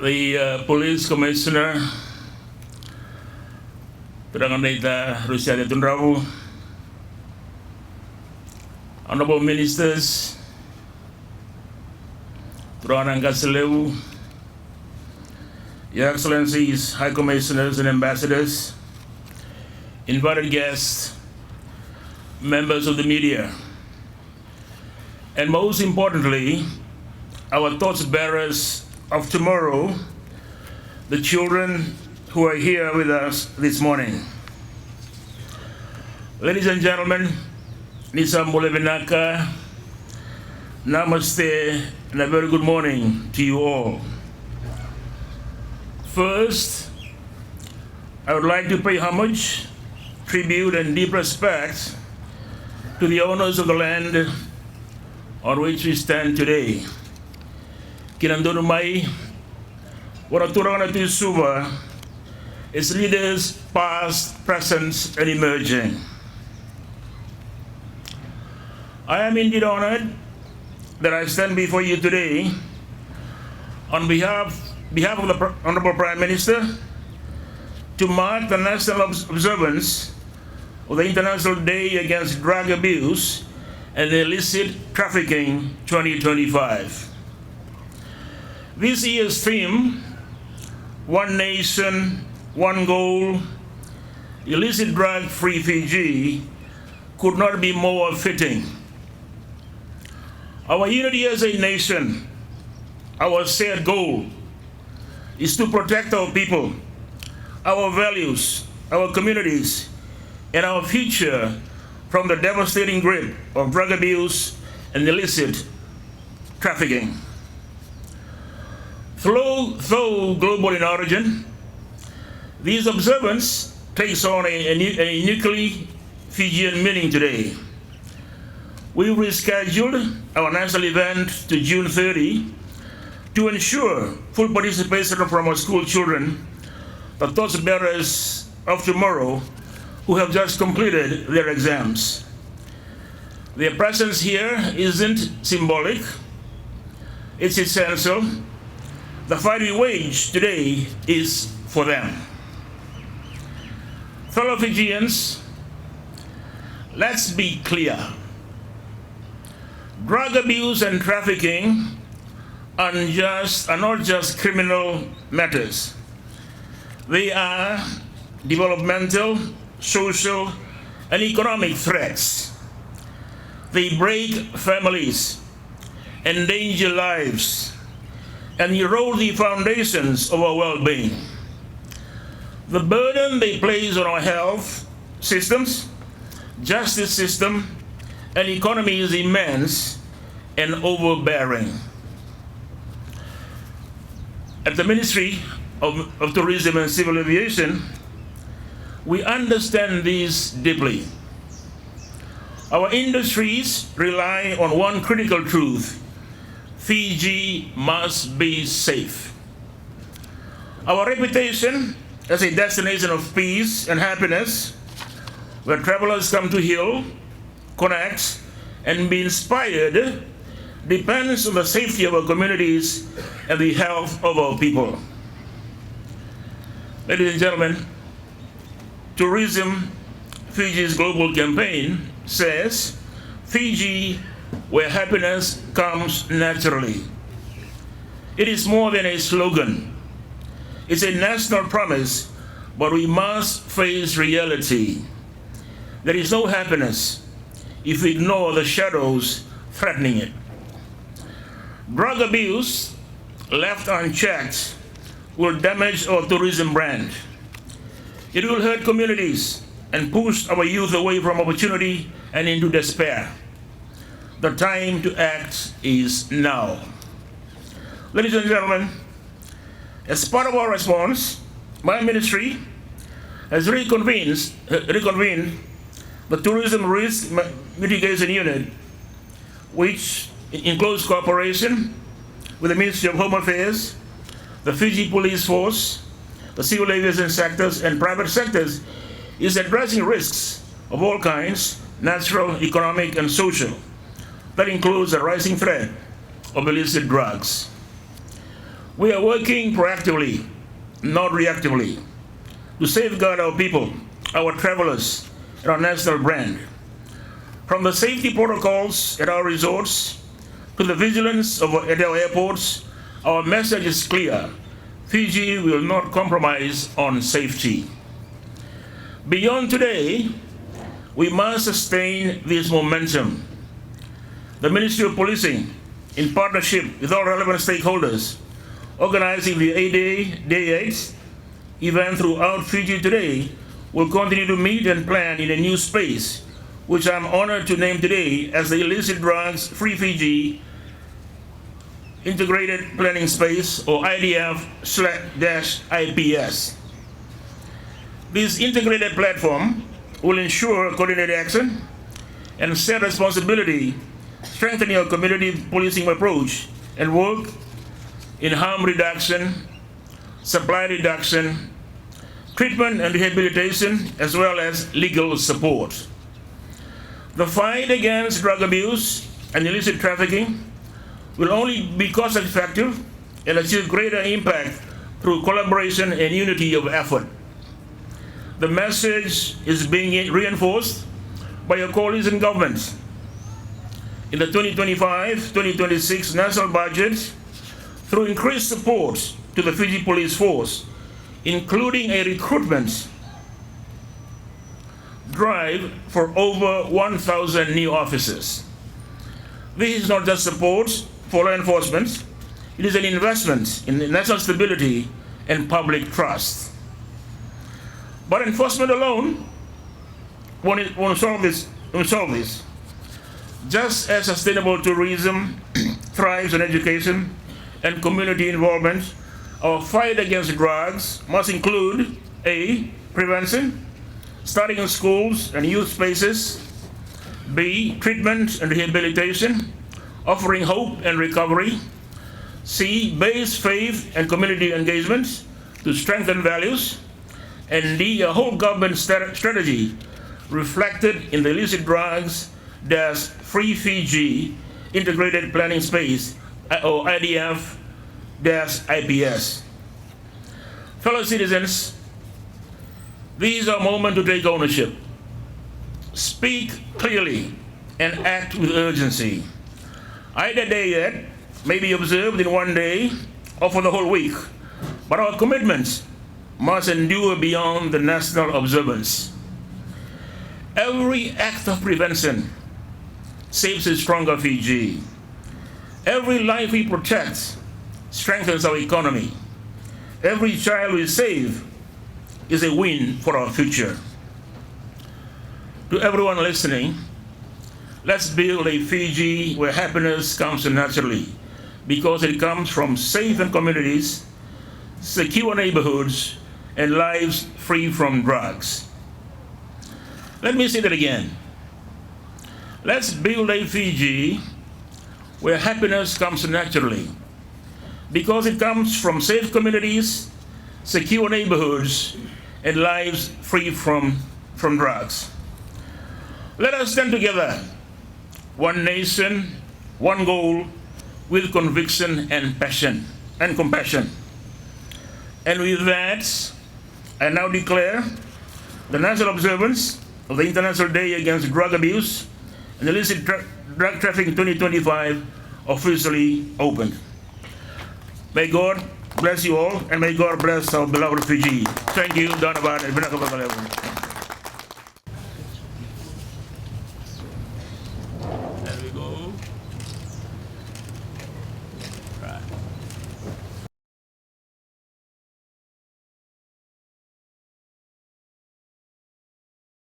the police commissioner, Peranganita Rusyada Tunrawu, honorable ministers, Turangan Kaselewu, Your Excellencies, High Commissioners and Ambassadors, invited guests, members of the media, and most importantly, our thoughts bearers of tomorrow, the children who are here with us this morning. Ladies and gentlemen, Nisam Bolevinaka, Namaste, and a very good morning to you all. First, I would like to pay homage, tribute, and deep respect to the owners of the land on which we stand today. Kinandunumai, Waraturana to Suva, its leaders past, present, and emerging. I am indeed honored that I stand before you today on behalf of the Honorable Prime Minister to mark the national observance of the International Day Against Drug Abuse and Illicit Trafficking 2025. This year's theme, One Nation, One Goal, Illicit Drug-Free Fiji, could not be more fitting. Our unity as a nation, our shared goal, is to protect our people, our values, our communities, and our future from the devastating grip of drug abuse and illicit trafficking. Though global in origin, this observance takes on a uniquely Fijian meaning today. We rescheduled our national event to June 30 to ensure full participation from our school children, the thought bearers of tomorrow who have just completed their exams. Their presence here isn't symbolic, it's essential. The fight we wage today is for them. Fellow Fijians, let's be clear. Drug abuse and trafficking are not just criminal matters. They are developmental, social, and economic threats. They break families, endanger lives, and erode the foundations of our well-being. The burden they place on our health systems, justice system, and economy is immense and overbearing. At the Ministry of Tourism and Civil Aviation, we understand this deeply. Our industries rely on one critical truth: Fiji must be safe. Our reputation as a destination of peace and happiness, where travelers come to heal, connect, and be inspired, depends on the safety of our communities and the health of our people. Ladies and gentlemen, Tourism Fiji's global campaign says, Fiji, where happiness comes naturally. It is more than a slogan. It's a national promise, but we must face reality. There is no happiness if we ignore the shadows threatening it. Drug abuse, left unchecked, will damage our tourism brand. It will hurt communities and push our youth away from opportunity and into despair. The time to act is now. Ladies and gentlemen, as part of our response, my ministry has reconvened the Tourism Risk Mitigation Unit, which, in close cooperation with the Ministry of Home Affairs, the Fiji Police Force, the civil aviation sectors, and private sectors, is addressing risks of all kinds, natural, economic, and social. That includes the rising threat of illicit drugs. We are working proactively, not reactively, to safeguard our people, our travelers, and our national brand. From the safety protocols at our resorts to the vigilance at our airports, our message is clear. Fiji will not compromise on safety. Beyond today, we must sustain this momentum. The Ministry of Policing, in partnership with all relevant stakeholders, organizing the IDADAIT event throughout Fiji today, will continue to meet and plan in a new space, which I'm honored to name today as the Illicit Drugs Free Fiji Integrated Planning Space, or IDF/IPS. This integrated platform will ensure coordinated action and set responsibility, strengthening our community policing approach, and work in harm reduction, supply reduction, treatment and rehabilitation, as well as legal support. The fight against drug abuse and illicit trafficking will only be cost-effective and achieve greater impact through collaboration and unity of effort. The message is being reinforced by your colleagues in government. In the 2025-2026 national budget, through increased support to the Fiji Police Force, including a recruitment drive for over 1,000 new officers. This is not just support for law enforcement, it is an investment in national stability and public trust. But enforcement alone won't solve this. Just as sustainable tourism thrives on education and community involvement, our fight against drugs must include A, prevention, starting in schools and youth spaces, B, treatment and rehabilitation, offering hope and recovery, C, base faith and community engagement to strengthen values, and D, a whole government strategy reflected in the Illicit Drugs Free Fiji Integrated Planning Space, or IDF-IPS. Fellow citizens, this is our moment to take ownership. Speak clearly and act with urgency. IDADAIT may be observed in one day or for the whole week, but our commitments must endure beyond the national observance. Every act of prevention saves a stronger Fiji. Every life we protect strengthens our economy. Every child we save is a win for our future. To everyone listening, let's build a Fiji where happiness comes naturally, because it comes from safe communities, secure neighborhoods, and lives free from drugs. Let me say that again. Let's build a Fiji where happiness comes naturally, because it comes from safe communities, secure neighborhoods, and lives free from drugs. Let us stand together, one nation, one goal, with conviction and passion and compassion. And with that, I now declare the national observance of the International Day Against Drug Abuse and Illicit Drug Trafficking 2025 officially opened. May God bless you all, and may God bless our beloved Fiji. Thank you, Donovan and Viliame Gavoka.